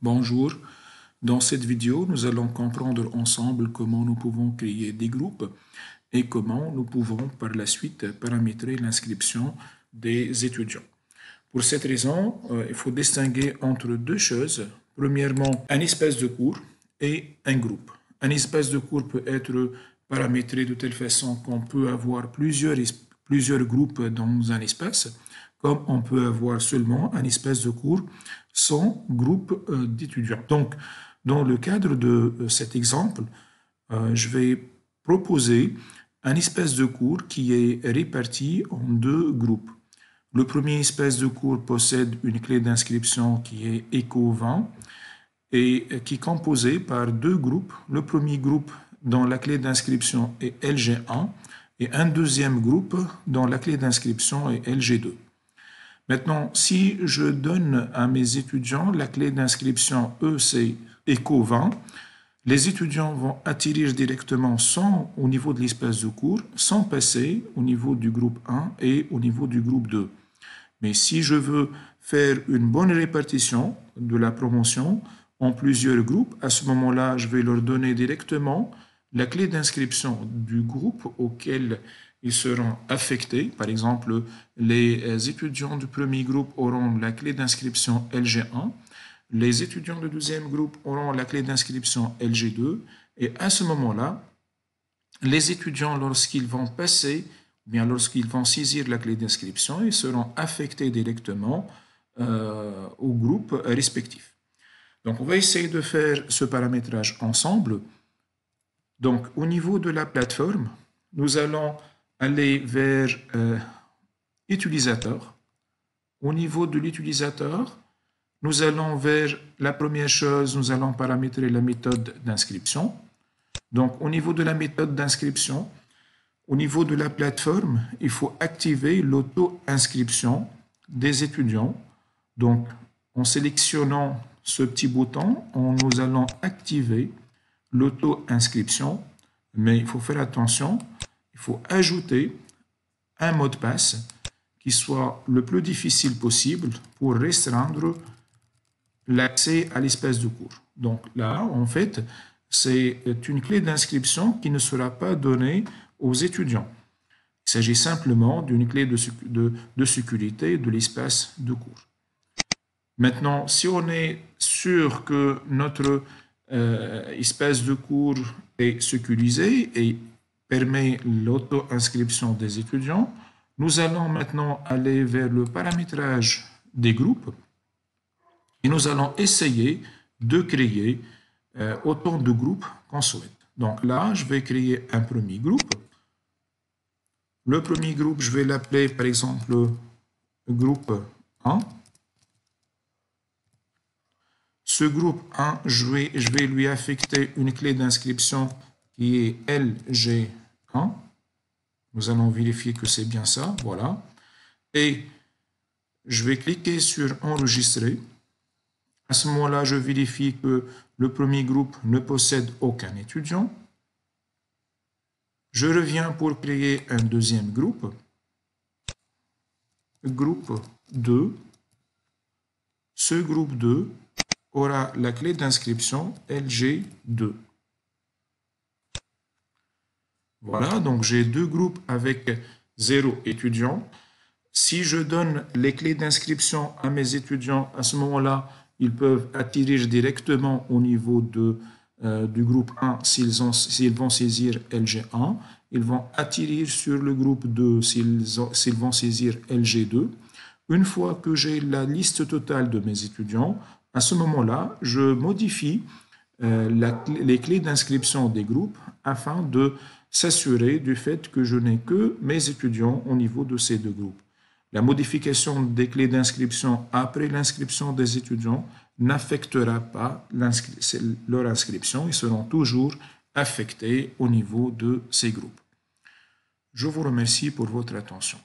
Bonjour, dans cette vidéo, nous allons comprendre ensemble comment nous pouvons créer des groupes et comment nous pouvons par la suite paramétrer l'inscription des étudiants. Pour cette raison, il faut distinguer entre deux choses. Premièrement, un espace de cours et un groupe. Un espace de cours peut être paramétré de telle façon qu'on peut avoir plusieurs groupes dans un espace, comme on peut avoir seulement un espace de cours sans groupe d'étudiants. Donc, dans le cadre de cet exemple, je vais proposer un espace de cours qui est réparti en deux groupes. Le premier espace de cours possède une clé d'inscription qui est ECO20 et qui est composée par deux groupes. Le premier groupe dont la clé d'inscription est LG1 et un deuxième groupe dont la clé d'inscription est LG2. Maintenant, si je donne à mes étudiants la clé d'inscription c'est ECO20, les étudiants vont atterrir directement sans au niveau de l'espace de cours, sans passer au niveau du groupe 1 et au niveau du groupe 2. Mais si je veux faire une bonne répartition de la promotion en plusieurs groupes, à ce moment-là, je vais leur donner directement la clé d'inscription du groupe auquel ils seront affectés. Par exemple, les étudiants du premier groupe auront la clé d'inscription LG1, les étudiants du deuxième groupe auront la clé d'inscription LG2, et à ce moment-là, les étudiants, lorsqu'ils vont passer, bien lorsqu'ils vont saisir la clé d'inscription, ils seront affectés directement au groupe respectif. Donc, on va essayer de faire ce paramétrage ensemble. Donc, au niveau de la plateforme, nous allons aller vers utilisateur. Au niveau de l'utilisateur, nous allons vers la première chose, nous allons paramétrer la méthode d'inscription. Donc, au niveau de la méthode d'inscription, au niveau de la plateforme, il faut activer l'auto-inscription des étudiants. Donc, en sélectionnant ce petit bouton, nous allons activer l'auto-inscription, mais il faut faire attention, il faut ajouter un mot de passe qui soit le plus difficile possible pour restreindre l'accès à l'espace de cours. Donc là, en fait, c'est une clé d'inscription qui ne sera pas donnée aux étudiants. Il s'agit simplement d'une clé de sécurité de l'espace de cours. Maintenant, si on est sûr que notre espace de cours est sécurisé et permet l'auto-inscription des étudiants, nous allons maintenant aller vers le paramétrage des groupes et nous allons essayer de créer autant de groupes qu'on souhaite. Donc là, je vais créer un premier groupe. Le premier groupe, je vais l'appeler par exemple groupe 1. Ce groupe 1, je vais lui affecter une clé d'inscription qui est LG1. Nous allons vérifier que c'est bien ça, voilà. Et je vais cliquer sur enregistrer. À ce moment-là, je vérifie que le premier groupe ne possède aucun étudiant. Je reviens pour créer un deuxième groupe. Groupe 2. Ce groupe 2 aura la clé d'inscription LG2. Voilà, donc j'ai deux groupes avec 0 étudiants. Si je donne les clés d'inscription à mes étudiants, à ce moment-là, ils peuvent atterrir directement au niveau du groupe 1 s'ils vont saisir LG1. Ils vont atterrir sur le groupe 2 s'ils vont saisir LG2. Une fois que j'ai la liste totale de mes étudiants, à ce moment-là, je modifie les clés d'inscription des groupes afin de s'assurer du fait que je n'ai que mes étudiants au niveau de ces deux groupes. La modification des clés d'inscription après l'inscription des étudiants n'affectera pas leur inscription. Ils seront toujours affectés au niveau de ces groupes. Je vous remercie pour votre attention.